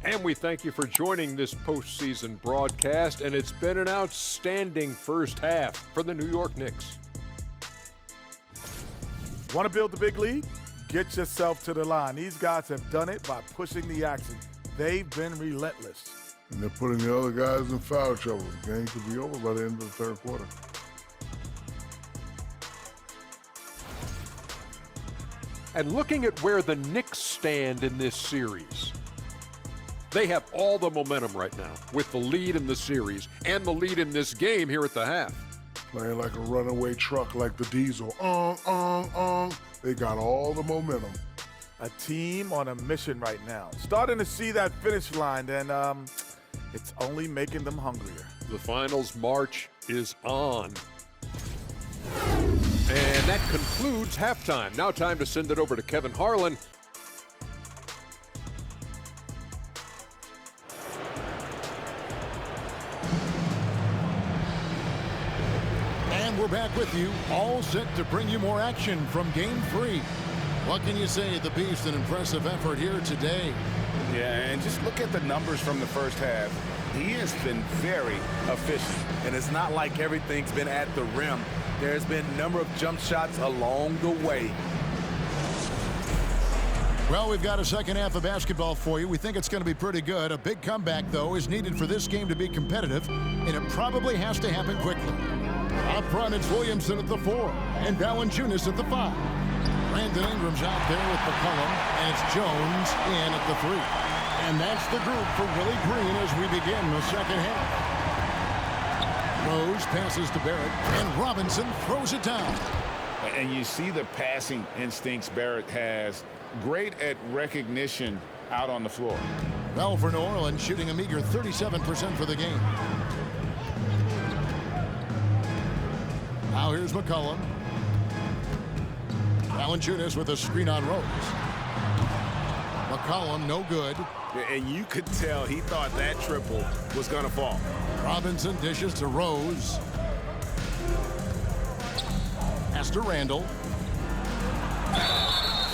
And we thank you for joining this postseason broadcast, and it's been an outstanding first half for the New York Knicks. Want to build the big lead? Get yourself to the line. These guys have done it by pushing the action. They've been relentless. And they're putting the other guys in foul trouble. The game could be over by the end of the third quarter. And looking at where the Knicks stand in this series, they have all the momentum right now with the lead in the series and the lead in this game here at the half. Playing like a runaway truck like the Diesel. They got all the momentum. A team on a mission right now. Starting to see that finish line, and it's only making them hungrier. The finals march is on. And that concludes halftime. Now time to send it over to Kevin Harlan. And we're back with you, all set to bring you more action from Game 3. What can you say? The Beast, an impressive effort here today. Yeah, and just look at the numbers from the first half. He has been very efficient. And it's not like everything's been at the rim. There's been a number of jump shots along the way. Well, we've got a second half of basketball for you. We think it's going to be pretty good. A big comeback, though, is needed for this game to be competitive, and it probably has to happen quickly. Up front, it's Williamson at the 4 and Valanciunas at the 5. Brandon Ingram's out there with McCollum, and it's Jones in at the 3. And that's the group for Willie Green as we begin the second half. Rose passes to Barrett, and Robinson throws it down. And you see the passing instincts Barrett has. Great at recognition out on the floor. Well, for New Orleans, shooting a meager 37% for the game. Now here's McCollum. Valanciunas with a screen on Rose. McCollum, no good. And you could tell he thought that triple was going to fall. Robinson dishes to Rose. Pass to Randall.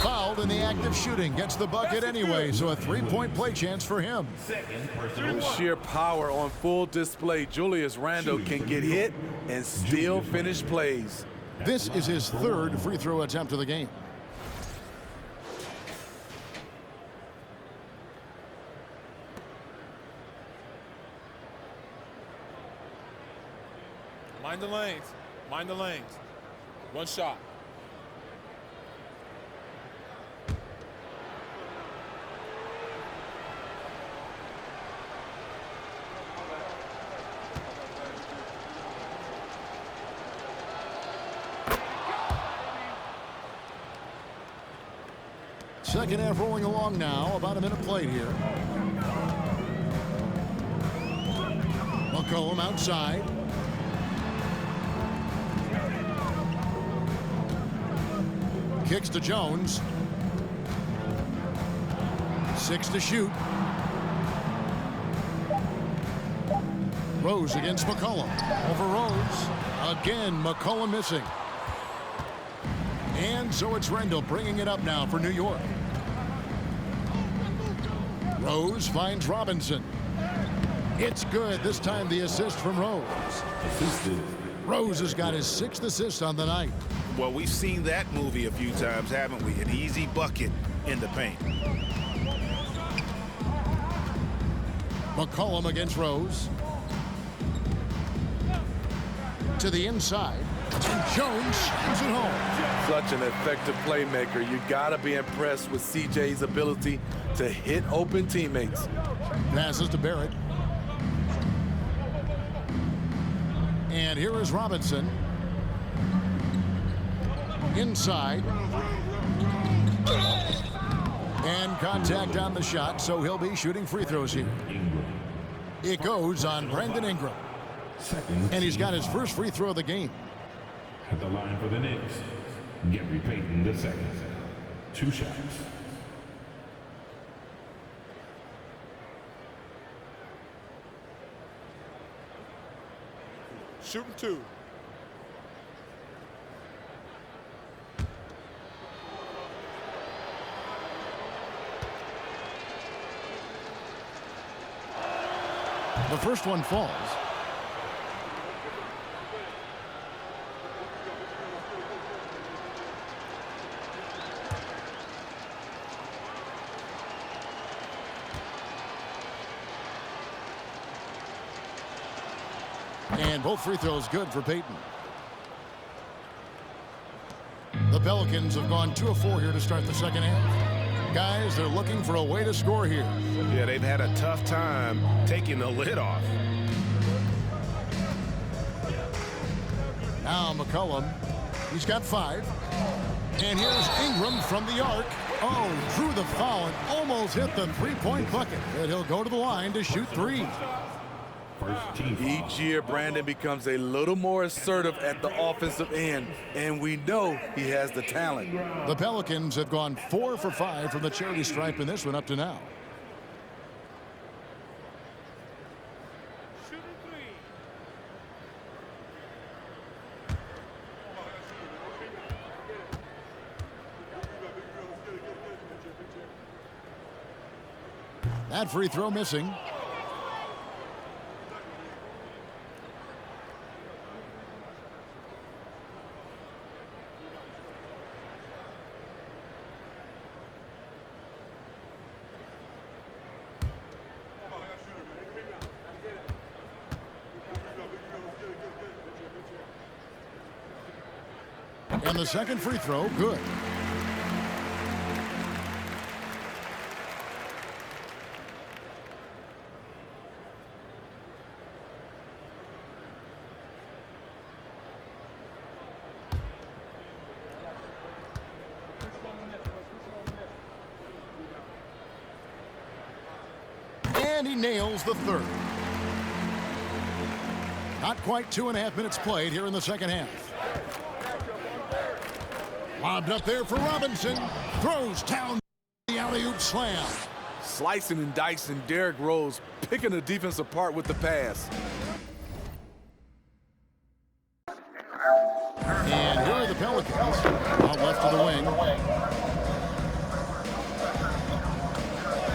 Fouled in the act of shooting. Gets the bucket anyway, so a three-point play chance for him. With sheer power on full display, Julius Randle can get hit and still finish plays. This is his third free throw attempt of the game. Mind the lanes. Mind the lanes. One shot. Second half rolling along now. About a minute played here. McCollum outside. Kicks to Jones. 6 to shoot. Rose against McCollum. Over Rose. Again, McCollum missing. And so it's Randall bringing it up now for New York. Rose finds Robinson. It's good. This time the assist from Rose. Rose has got his 6th assist on the night. Well, we've seen that movie a few times, haven't we? An easy bucket in the paint. McCollum against Rose. To the inside. And Jones slams it home. Such an effective playmaker. You got to be impressed with CJ's ability to hit open teammates. Passes to Barrett. And here is Robinson. Inside. And contact on the shot, so he'll be shooting free throws here. It goes on Brandon Ingram. And he's got his first free throw of the game. At the line for the Knicks, Gary Payton II. 2 shots. Shooting 2. The first one falls. And both free throws good for Payton. The Pelicans have gone 2 of 4 here to start the second half. Guys, they're looking for a way to score here. Yeah, they've had a tough time taking the lid off. Now McCollum. He's got 5. And here's Ingram from the arc. Oh, drew the foul and almost hit the three-point bucket. But he'll go to the line to shoot 3. Each year, Brandon becomes a little more assertive at the offensive end, and we know he has the talent. The Pelicans have gone 4 for 5 from the charity stripe in this one up to now. That free throw missing. And the second free throw, good. And he nails the third. Not quite 2.5 minutes played here in the second half. Lobbed up there for Robinson. Throws down the alley-oop slam. Slicing and dicing Derrick Rose, picking the defense apart with the pass. And here are the Pelicans. Out left to the wing.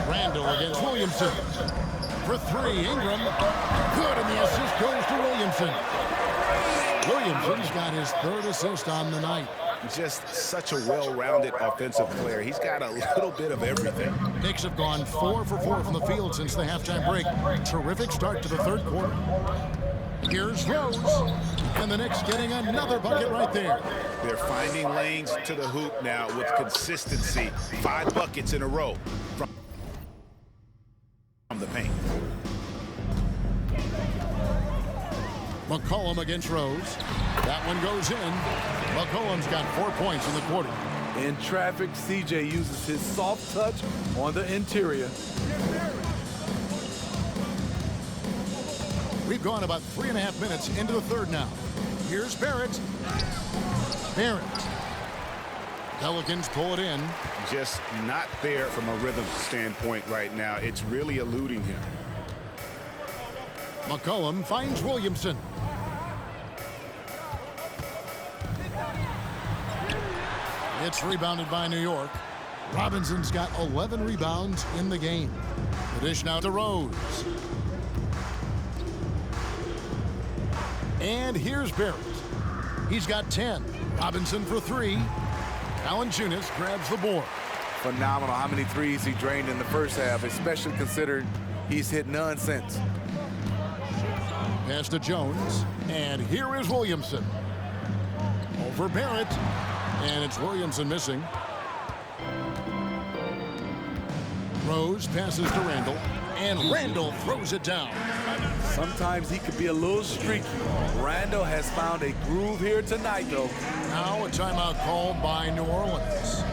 Randall against Williamson. For 3, Ingram. Good, and the assist goes to Williamson. Williamson's got his 3rd assist on the night. Just such a well-rounded offensive player. He's got a little bit of everything. Knicks have gone 4 for 4 from the field since the halftime break. Terrific start to the third quarter. Here's Rose. And the Knicks getting another bucket right there. They're finding lanes to the hoop now with consistency. 5 buckets in a row from the paint. McCollum against Rose. That one goes in. McCollum's got 4 points in the quarter. In traffic, CJ uses his soft touch on the interior. We've gone about 3.5 minutes into the third now. Here's Barrett. Barrett. Pelicans pull it in. Just not there from a rhythm standpoint right now. It's really eluding him. McCollum finds Williamson. It's rebounded by New York. Robinson's got 11 rebounds in the game. The dish now to Rose. And here's Barrett. He's got 10. Robinson for 3. Valanciunas grabs the board. Phenomenal how many threes he drained in the first half, especially considering he's hit none since. Pass to Jones. And here is Williamson. Over Barrett. And it's Williamson missing. Rose passes to Randall. And Randall throws it down. Sometimes he could be a little streaky. Randall has found a groove here tonight, though. Now a timeout called by New Orleans.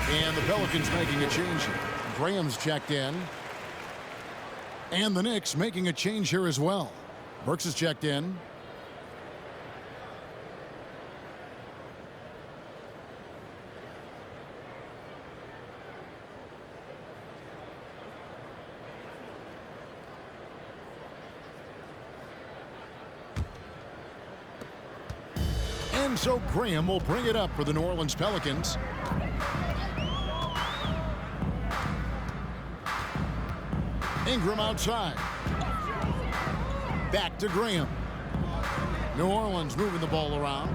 And the Pelicans making a change here. Graham's checked in. And the Knicks making a change here as well. Burks is checked in. And so Graham will bring it up for the New Orleans Pelicans. Ingram outside. Back to Graham. New Orleans moving the ball around.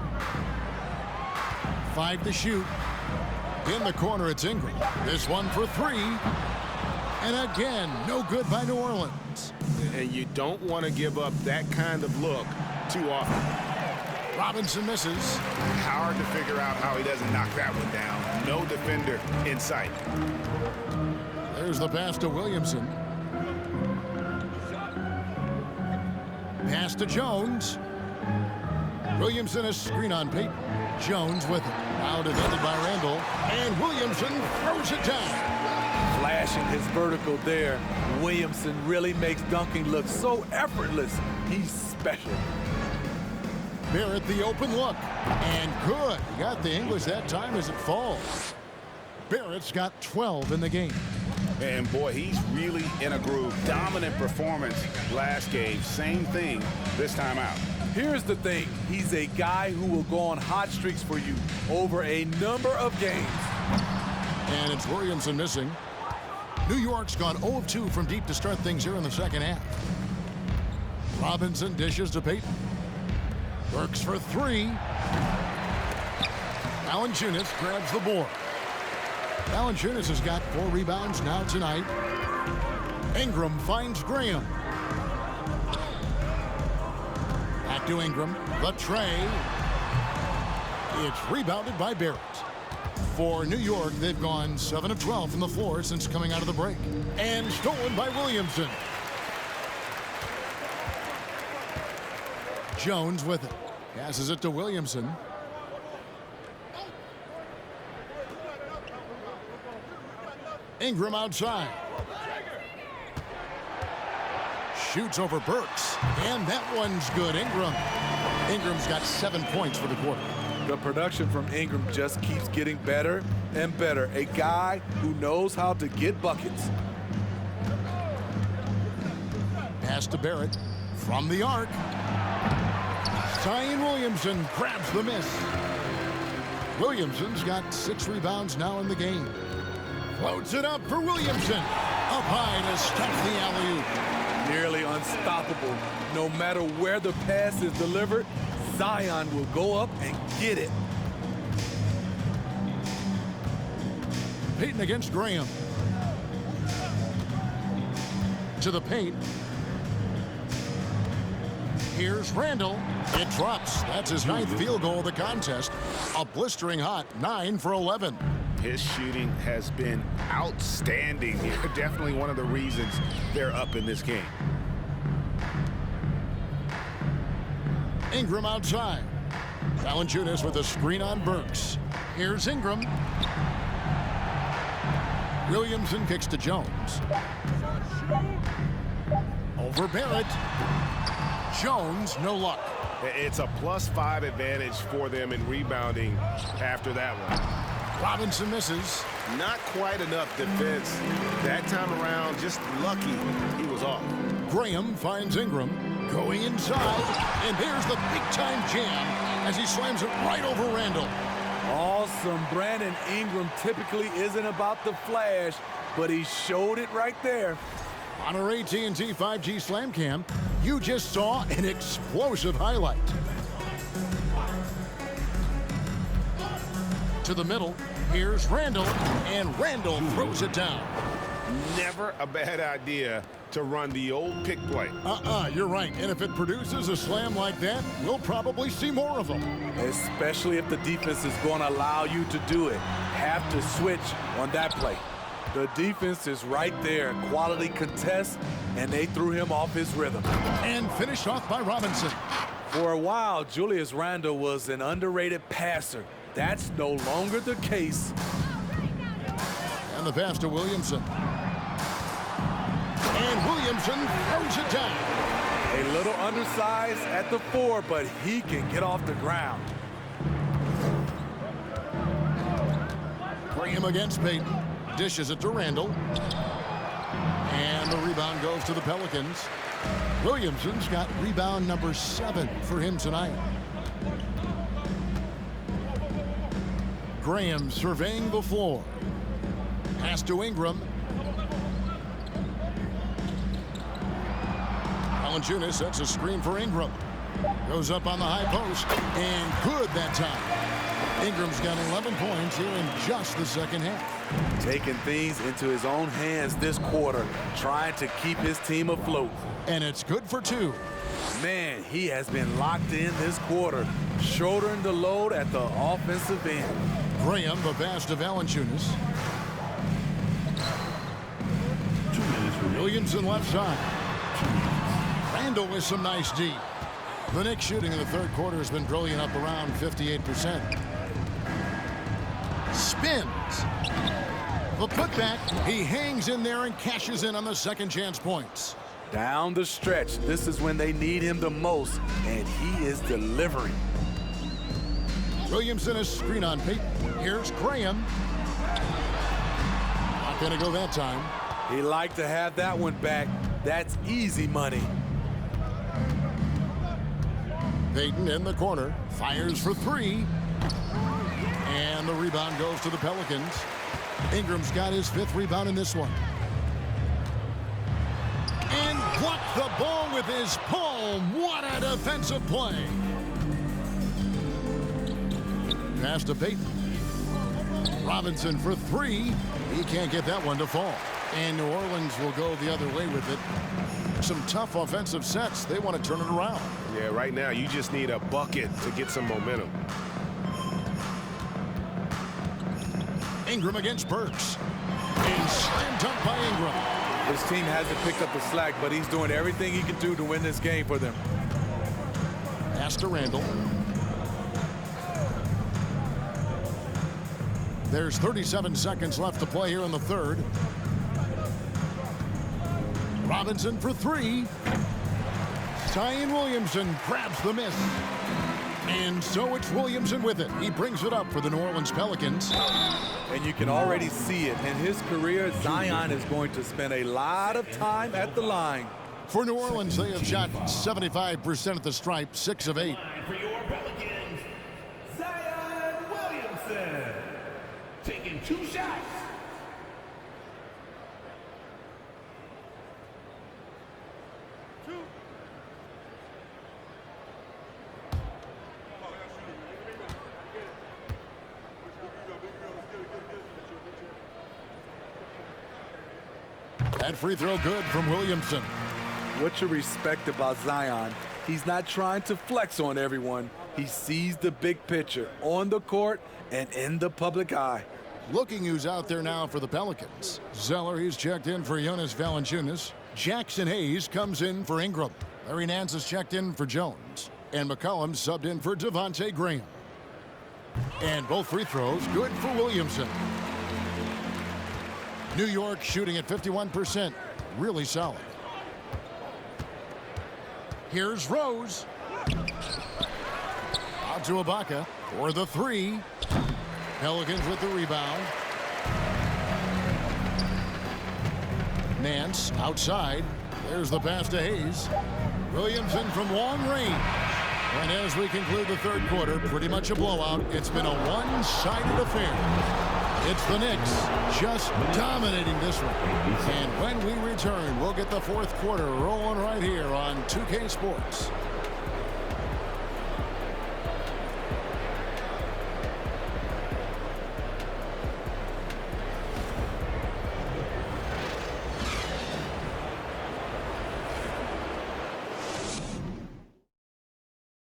5 to shoot. In the corner, it's Ingram. This one for 3. And again, no good by New Orleans. And you don't want to give up that kind of look too often. Robinson misses. Hard to figure out how he doesn't knock that one down. No defender in sight. There's the pass to Williamson. Pass to Jones. Williamson a screen on Payton. Jones with it. Now defended by Randall. And Williamson throws it down. Flashing his vertical there. Williamson really makes dunking look so effortless. He's special. Barrett the open look. And good. He got the English that time as it falls. Barrett's got 12 in the game. And boy, he's really in a groove. Dominant performance last game. Same thing this time out. Here's the thing. He's a guy who will go on hot streaks for you over a number of games. And it's Williamson missing. New York's gone 0 of 2 from deep to start things here in the second half. Robinson dishes to Payton. Works for 3. Valanciunas grabs the board. Valanciunas has got 4 rebounds now tonight. Ingram finds Graham. Back to Ingram. The tray. It's rebounded by Barrett. For New York, they've gone 7 of 12 from the floor since coming out of the break. And stolen by Williamson. Jones with it. Passes it to Williamson. Ingram outside. Shoots over Burks. And that one's good. Ingram's got 7 points for the quarter. The production from Ingram just keeps getting better and better. A guy who knows how to get buckets. Pass to Barrett from the arc. Zion Williamson grabs the miss. Williamson's got 6 rebounds now in the game. Floats it up for Williamson. Up high to stop the alley-oop. Nearly unstoppable. No matter where the pass is delivered, Zion will go up and get it. Payton against Graham. To the paint. Here's Randall. It drops. That's his 9th field goal of the contest. A blistering hot 9 for 11. His shooting has been outstanding here. Definitely one of the reasons they're up in this game. Ingram outside. Valanciunas with a screen on Burks. Here's Ingram. Williamson kicks to Jones. Over Barrett. Jones, no luck. It's a +5 advantage for them in rebounding after that one. Robinson misses. Not quite enough defense that time around. Just lucky he was off. Graham finds Ingram. Going inside. And there's the big-time jam as he slams it right over Randall. Awesome. Brandon Ingram typically isn't about the flash, but he showed it right there. On our AT&T 5G Slam Cam, you just saw an explosive highlight. To the middle, here's Randall, and Randall throws it down. Never a bad idea to run the old pick play. You're right. And if it produces a slam like that, we'll probably see more of them. Especially if the defense is going to allow you to do it. Have to switch on that play. The defense is right there. Quality contest, and they threw him off his rhythm. And finished off by Robinson. For a while, Julius Randle was an underrated passer. That's no longer the case. And the pass to Williamson. And Williamson throws it down. A little undersized at the 4, but he can get off the ground. Graham against Payton. Dishes it to Randall. And the rebound goes to the Pelicans. Williamson's got rebound number 7 for him tonight. Graham surveying the floor. Pass to Ingram. Valanciunas sets a screen for Ingram. Goes up on the high post, and good that time. Ingram's got 11 points here in just the second half. Taking things into his own hands this quarter, trying to keep his team afloat. And it's good for 2. Man, he has been locked in this quarter, shouldering the load at the offensive end. Graham, the pass to Valanciunas. 2 minutes remaining. Williamson left side. Randall with some nice D. The Knicks shooting in the third quarter has been brilliant, up around 58%. Spins. The putback. He hangs in there and cashes in on the second chance points. Down the stretch, this is when they need him the most, and he is delivering. Williamson is screen on Peyton. Here's Graham. Not going to go that time. He liked to have that one back. That's easy money. Peyton in the corner. Fires for 3. And the rebound goes to the Pelicans. Ingram's got his 5th rebound in this one. And blocked the ball with his palm. What a defensive play. Pass to Peyton. Robinson for 3. He can't get that one to fall. And New Orleans will go the other way with it. Some tough offensive sets. They want to turn it around. Yeah, right now you just need a bucket to get some momentum. Ingram against Burks. And slam dunk by Ingram. His team hasn't picked up the slack, but he's doing everything he can do to win this game for them. Pass to Randall. There's 37 seconds left to play here in the third. Robinson for 3. Zion Williamson grabs the miss. And so it's Williamson with it. He brings it up for the New Orleans Pelicans. And you can already see it. In his career, Zion is going to spend a lot of time at the line. For New Orleans, they have shot 75% at the stripe, 6 of 8. For your Pelicans, Zion Williamson. Taking 2 shots. That free throw good from Williamson. What you respect about Zion, he's not trying to flex on everyone. He sees the big picture on the court and in the public eye. Looking who's out there now for the Pelicans. Zeller, he's checked in for Jonas Valanciunas. Jackson Hayes comes in for Ingram. Larry Nance is checked in for Jones. And McCollum subbed in for Devontae Graham. And both free throws good for Williamson. New York shooting at 51%. Really solid. Here's Rose. Out to Ibaka for the 3. Pelicans with the rebound. Nance outside. There's the pass to Hayes. Williamson from long range. And as we conclude the third quarter, pretty much a blowout. It's been a one-sided affair. It's the Knicks just dominating this one. And when we return, we'll get the fourth quarter rolling right here on 2K Sports.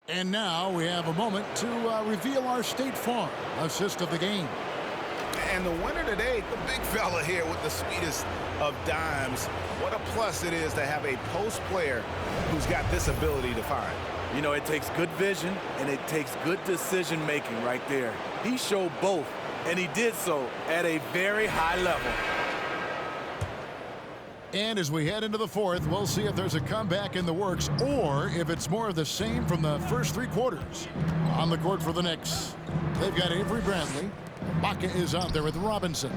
And now we have a moment to reveal our State Farm assist of the game. And the winner today, the big fella here with the sweetest of dimes. What a plus it is to have a post player who's got this ability to find. You know, it takes good vision and it takes good decision making right there. He showed both, and he did so at a very high level. And as we head into the fourth, we'll see if there's a comeback in the works or if it's more of the same from the first 3 quarters. On the court for the Knicks, they've got Avery Bradley. Ibaka is out there with Robinson.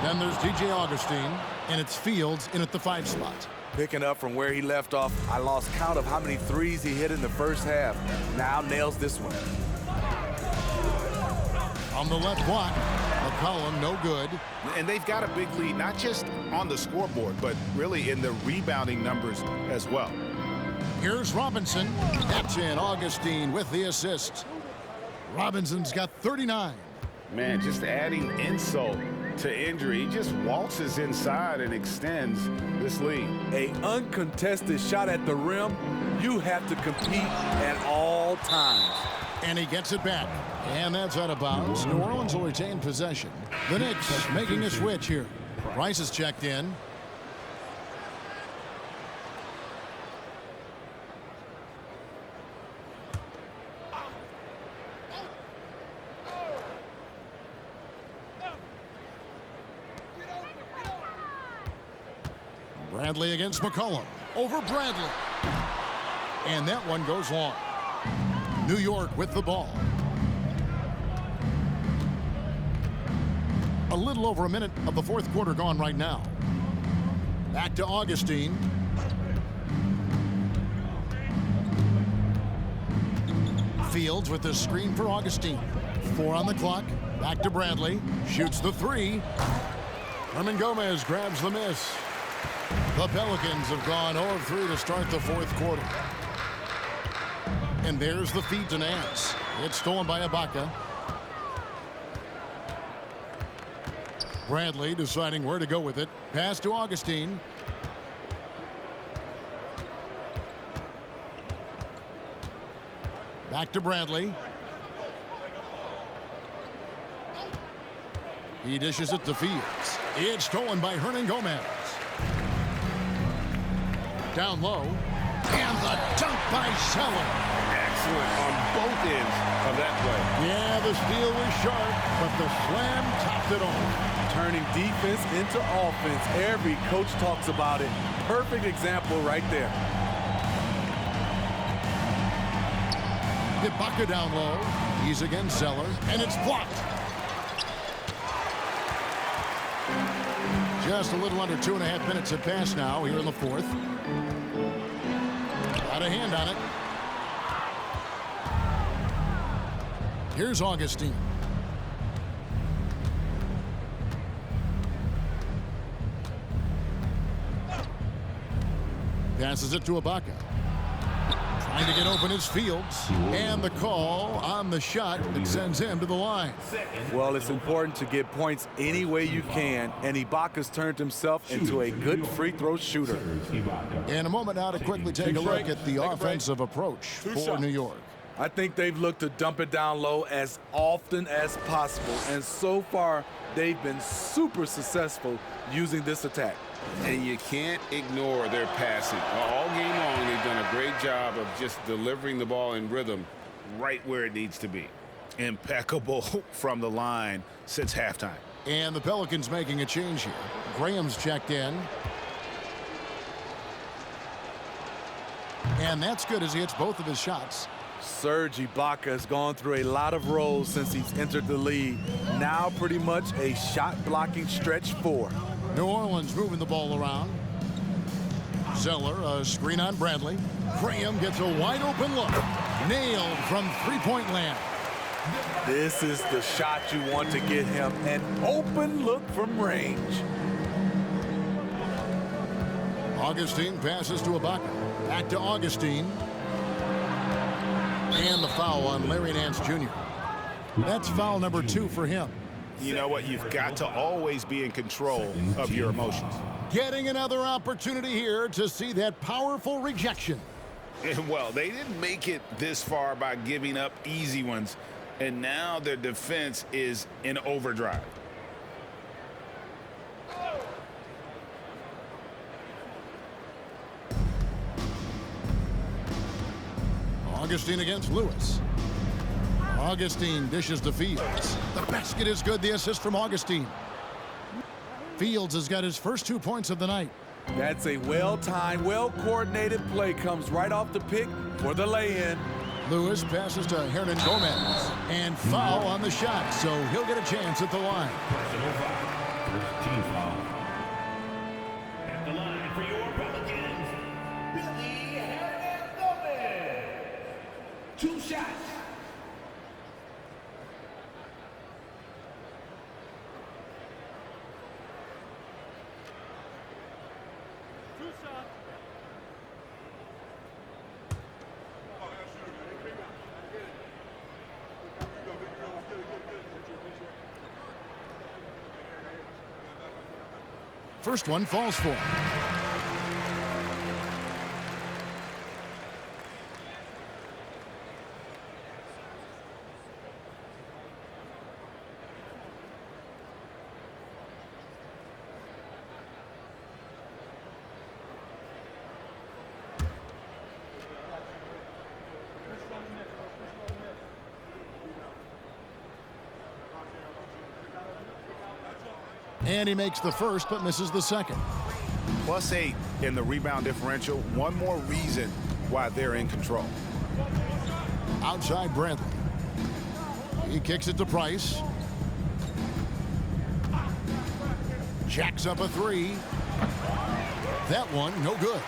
Then there's DJ Augustine, and it's Fields in at the 5 spot. Picking up from where he left off, I lost count of how many threes he hit in the first half. Now nails this one. On the left block, McCollum no good. And they've got a big lead, not just on the scoreboard, but really in the rebounding numbers as well. Here's Robinson. That's in. Augustine with the assist. Robinson's got 39. Man, just adding insult to injury. He just waltzes inside and extends this lead. An uncontested shot at the rim, you have to compete at all times. And he gets it back. And that's out of bounds. New Orleans will retain possession. The Knicks making a switch here. Rice is checked in. Bradley against McCollum. Over Bradley. And that one goes long. New York with the ball. A little over a minute of the fourth quarter gone right now. Back to Augustine. Fields with the screen for Augustine. 4 on the clock. Back to Bradley. Shoots the 3. Hernan Gomez grabs the miss. The Pelicans have gone 0 of 3 to start the fourth quarter. And there's the feed to Nance. It's stolen by Ibaka. Bradley deciding where to go with it. Pass to Augustine. Back to Bradley. He dishes it to Fields. It's stolen by Hernan Gomez. Down low. And the dunk by Zeller. Excellent on both ends of that play. Yeah, the steal was sharp, but the slam topped it off. Turning defense into offense. Every coach talks about it. Perfect example right there. Ibaka down low. He's against Zeller, and it's blocked. Just a little under 2.5 minutes have passed now here in the fourth. Got a hand on it. Here's Augustine. Passes it to Ibaka. Trying to get open is Fields. And the call on the shot that sends him to the line. Well, it's important to get points any way you can, and Ibaka's turned himself into a good free throw shooter. In a moment now to quickly take a look at the offensive approach for New York. I think they've looked to dump it down low as often as possible, and so far they've been super successful using this attack. And you can't ignore their passing. All game long, they've done a great job of just delivering the ball in rhythm right where it needs to be. Impeccable from the line since halftime. And the Pelicans making a change here. Graham's checked in. And that's good as he hits both of his shots. Serge Ibaka has gone through a lot of roles since he's entered the league. Now pretty much a shot-blocking stretch 4. New Orleans moving the ball around. Zeller, a screen on Bradley. Graham gets a wide-open look. Nailed from three-point land. This is the shot you want to get him, an open look from range. Augustine passes to Ibaka. Back to Augustine. And the foul on Larry Nance Jr. That's foul number 2 for him. You know what? You've got to always be in control of your emotions. Getting another opportunity here to see that powerful rejection. And well, they didn't make it this far by giving up easy ones, and now their defense is in overdrive. Augustine against Lewis. Augustine dishes to Fields. The basket is good. The assist from Augustine. Fields has got his first 2 points of the night. That's a well-timed, well-coordinated play. Comes right off the pick for the lay-in. Lewis passes to Hernan Gomez. And foul on the shot, so he'll get a chance at the line. Personal foul. First team foul. At the line for your Pelicans, Billy Hernan Gomez. 2 shots. First one falls for him. And he makes the first, but misses the second. +8 in the rebound differential. One more reason why they're in control. Outside Bradley. He kicks it to Price. Jacks up a three. That one, no good.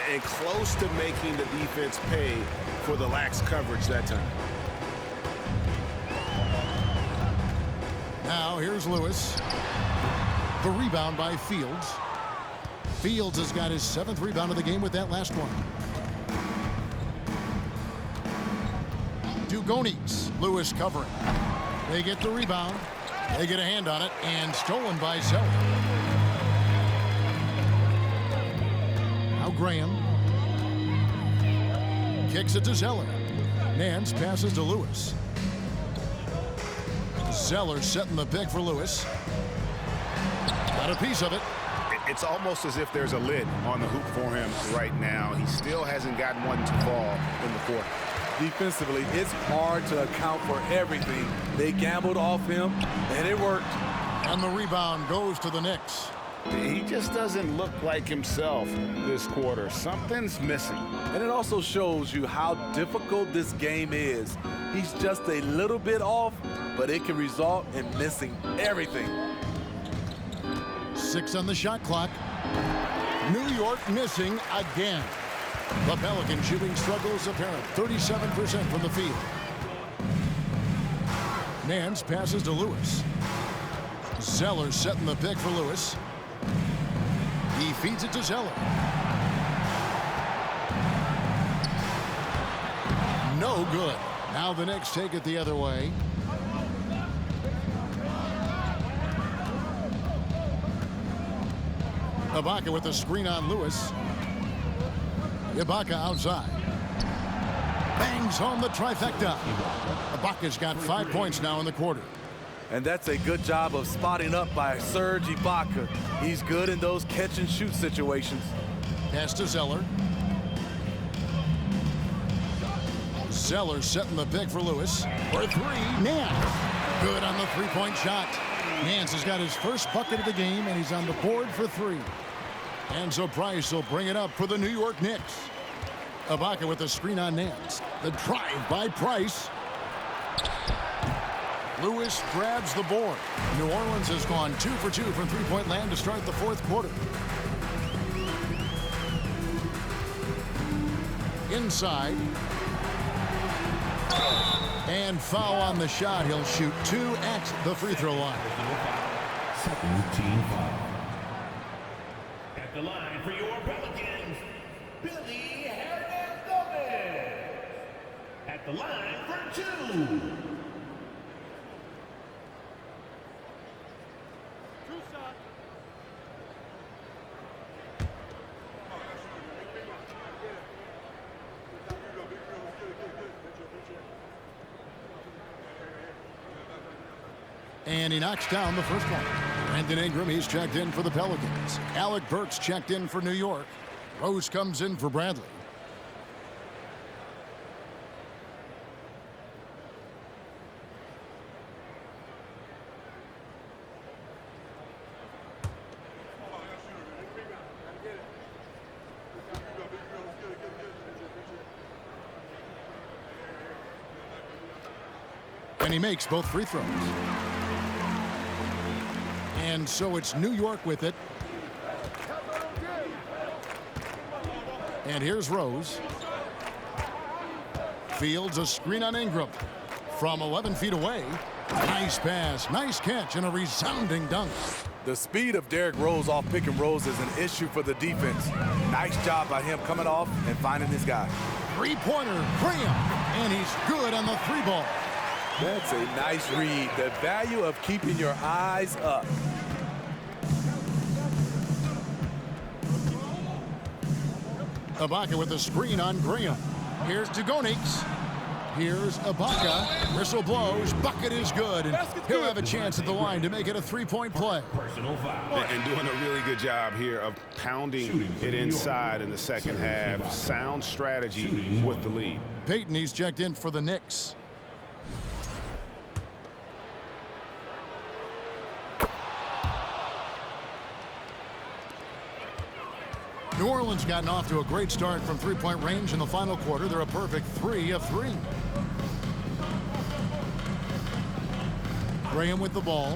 And close to making the defense pay for the lax coverage that time. Now here's Lewis. The rebound by Fields. Fields has got his 7th rebound of the game with that last one. Dugonix. Lewis covering. They get the rebound. They get a hand on it, and stolen by Zeller. Now Graham. Kicks it to Zeller. Nance passes to Lewis. Zeller setting the pick for Lewis. Got a piece of it. It's almost as if there's a lid on the hoop for him right now. He still hasn't gotten one to fall in the quarter. Defensively, it's hard to account for everything. They gambled off him, and it worked. And the rebound goes to the Knicks. He just doesn't look like himself this quarter. Something's missing. And it also shows you how difficult this game is. He's just a little bit off, but it can result in missing everything. 6 on the shot clock. New York missing again. The Pelican shooting struggles apparent. 37% from the field. Nance passes to Lewis. Zeller setting the pick for Lewis. He feeds it to Zeller. No good. Now the Knicks take it the other way. Ibaka with the screen on Lewis. Ibaka outside. Bangs home the trifecta. Ibaka's got 5 points now in the quarter. And that's a good job of spotting up by Serge Ibaka. He's good in those catch-and-shoot situations. Pass to Zeller. Zeller setting the pick for Lewis. For three, Nance. Good on the three-point shot. Nance has got his first bucket of the game, and he's on the board for 3. And so Price will bring it up for the New York Knicks. Ibaka with the screen on Nance. The drive by Price. Lewis grabs the board. New Orleans has gone 2 for 2 from three-point land to start the 4th quarter. Inside. And foul on the shot. He'll shoot 2 at the free throw line. Second team foul. At the line for your Pelicans, Billy Hernandez. At the line for 2. And he knocks down the first one. Brandon Ingram, he's checked in for the Pelicans. Alec Burks checked in for New York. Rose comes in for Bradley. And he makes both free throws. And so it's New York with it. And here's Rose. Fields a screen on Ingram. From 11 feet away. Nice pass, nice catch, and a resounding dunk. The speed of Derrick Rose off pick and rolls is an issue for the defense. Nice job by him coming off and finding his guy. Three-pointer, Graham. And he's good on the 3-ball. That's a nice read. The value of keeping your eyes up. Ibaka with the screen on Graham. Here's Dugonix. Here's Ibaka. Whistle blows. Bucket is good. And he'll have a chance at the line to make it a three-point play. Personal foul. And doing a really good job here of pounding it inside in the second half. Sound strategy with the lead. Payton, he's checked in for the Knicks. New Orleans gotten off to a great start from three-point range in the final quarter. They're a perfect 3 of 3. Graham with the ball.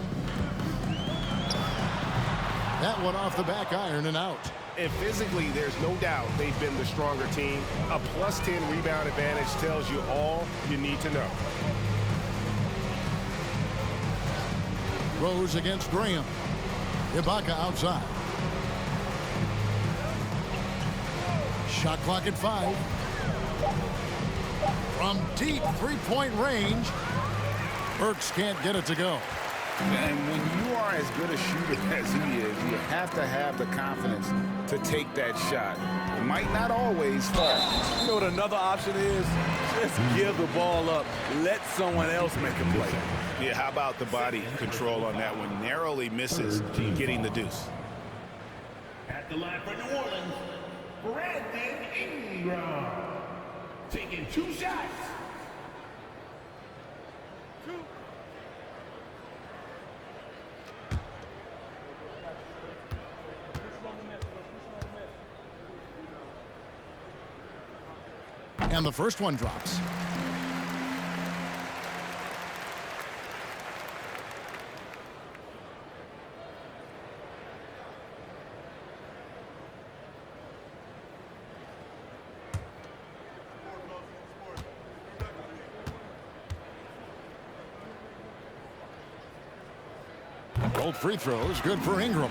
That one off the back iron and out. And physically, there's no doubt they've been the stronger team. A plus 10 rebound advantage tells you all you need to know. Rose against Graham. Ibaka outside. Shot clock at 5. From deep three-point range, Burks can't get it to go. And when you are as good a shooter as he is, you have to have the confidence to take that shot. It might not always fall. You know what another option is? Just give the ball up. Let someone else make a play. Yeah, how about the body control on that one? Narrowly misses getting the deuce. At the line for New Orleans, Brandon Ingram. Taking 2 shots. And the first one drops. Both free throws, good for Ingram.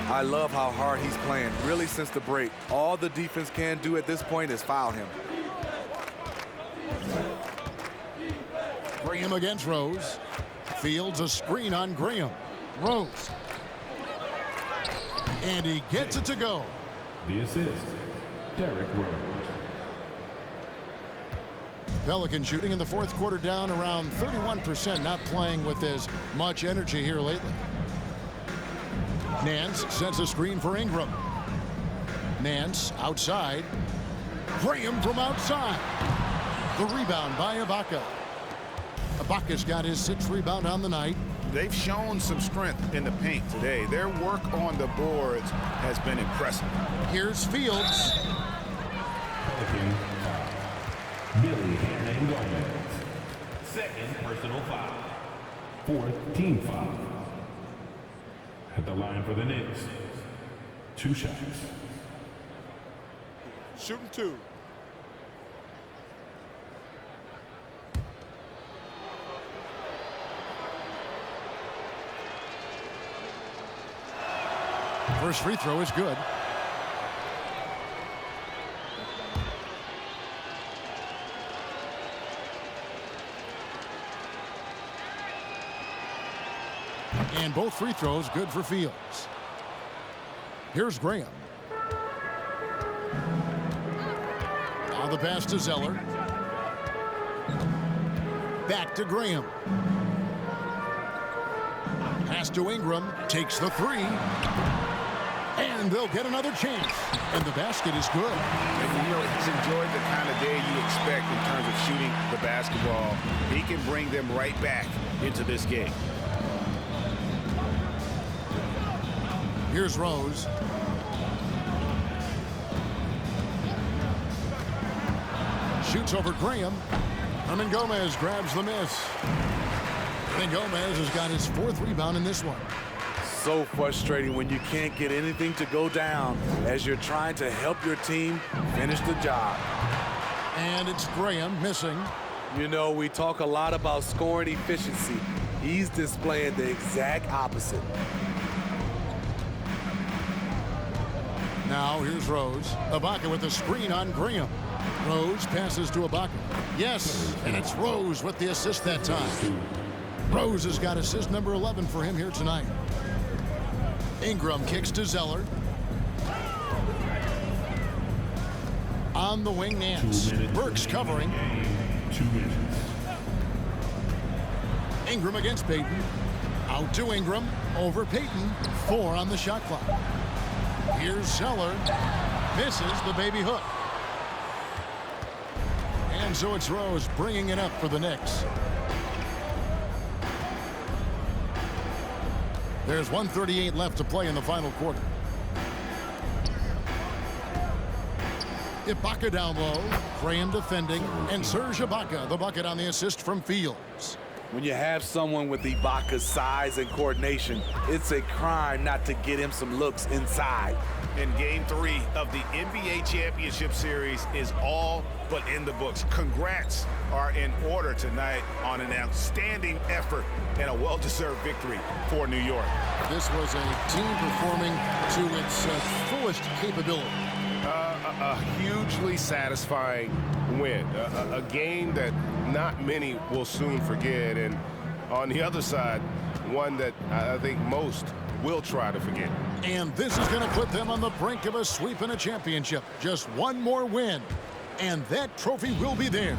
I love how hard he's playing, really since the break. All the defense can do at this point is foul him. Graham against Rose. Fields a screen on Graham. Rose. And he gets it to go. The assist, Derrick Rose. Pelican shooting in the fourth quarter down around 31%, not playing with as much energy here lately. Nance sets a screen for Ingram. Nance outside. Graham from outside. The rebound by Ibaka. Ibaka's got his 6th rebound on the night. They've shown some strength in the paint today. Their work on the boards has been impressive. Here's Fields. Billy Gomez. 2nd personal foul. 4th team foul. At the line for the Knicks, 2 shots. Shooting 2. First free throw is good. And both free throws good for Fields. Here's Graham. Now the pass to Zeller. Back to Graham. Pass to Ingram. Takes the 3. And they'll get another chance. And the basket is good. And you know, he's enjoyed the kind of day you expect in terms of shooting the basketball. He can bring them right back into this game. Here's Rose. Shoots over Graham. Hernan Gomez grabs the miss. Hernan Gomez has got his 4th rebound in this one. So frustrating when you can't get anything to go down as you're trying to help your team finish the job. And it's Graham missing. You know, we talk a lot about scoring efficiency. He's displaying the exact opposite. Now here's Rose. Ibaka with the screen on Graham. Rose passes to Ibaka. Yes, and it's Rose with the assist that time. Rose has got assist number 11 for him here tonight. Ingram kicks to Zeller. on the wing, Nance. Burks covering. 2 minutes. Ingram against Payton. Out to Ingram. Over Payton. 4 on the shot clock. Here's Zeller. Misses the baby hook. And so it's Rose bringing it up for the Knicks. There's 1:38 left to play in the final quarter. Ibaka down low. Graham defending. And Serge Ibaka, the bucket on the assist from Fields. When you have someone with Ibaka's size and coordination, it's a crime not to get him some looks inside. And Game 3 of the NBA Championship Series is all but in the books. Congrats are in order tonight on an outstanding effort and a well-deserved victory for New York. This was a team performing to its fullest capability. A hugely satisfying win. A game that not many will soon forget. And on the other side, one that I think most will try to forget. And this is going to put them on the brink of a sweep and a championship. Just one more win, and that trophy will be theirs.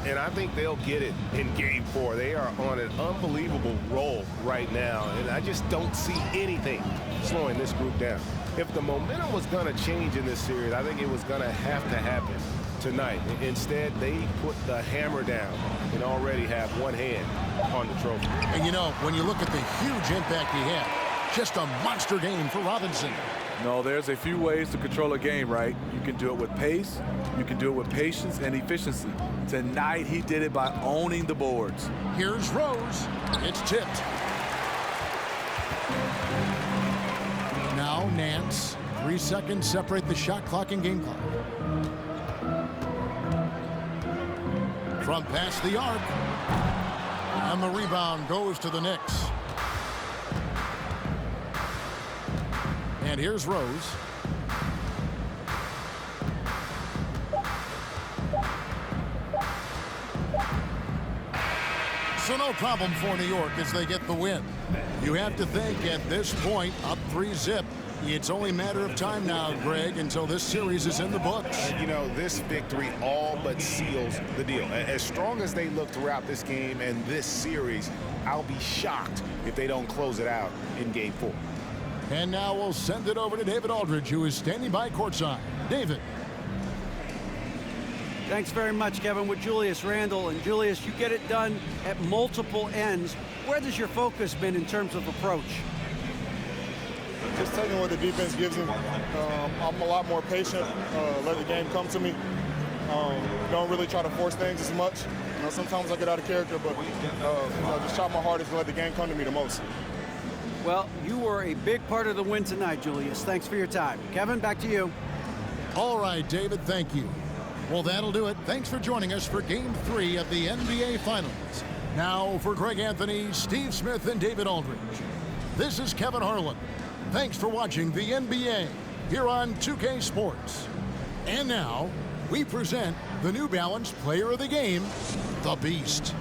And I think they'll get it in Game 4. They are on an unbelievable roll right now, and I just don't see anything slowing this group down. If the momentum was going to change in this series, I think it was going to have to happen tonight. Instead, they put the hammer down and already have one hand on the trophy. And you know, when you look at the huge impact he had, just a monster game for Robinson. No, there's a few ways to control a game, right? You can do it with pace, you can do it with patience and efficiency. Tonight, he did it by owning the boards. Here's Rose. It's tipped. Now Nance. 3 seconds separate the shot clock and game clock. From past the arc. And the rebound goes to the Knicks. And here's Rose. So no problem for New York as they get the win. You have to think at this point, up 3-zip, it's only a matter of time now, Greg, until this series is in the books. You know, this victory all but seals the deal. As strong as they look throughout this game and this series, I'll be shocked if they don't close it out in Game 4. And now we'll send it over to David Aldridge, who is standing by courtside. David. Thanks very much, Kevin, with Julius Randle. And Julius, you get it done at multiple ends. Where has your focus been in terms of approach? Just taking what the defense gives me. I'm a lot more patient, let the game come to me. Don't really try to force things as much. You know, sometimes I get out of character, but just try my hardest to let the game come to me the most. Well, you were a big part of the win tonight, Julius. Thanks for your time. Kevin, back to you. All right, David, thank you. Well, that'll do it. Thanks for joining us for Game 3 of the NBA Finals. Now, for Greg Anthony, Steve Smith, and David Aldridge, this is Kevin Harlan. Thanks for watching the NBA here on 2K Sports. And now, we present the New Balance Player of the Game, the Beast.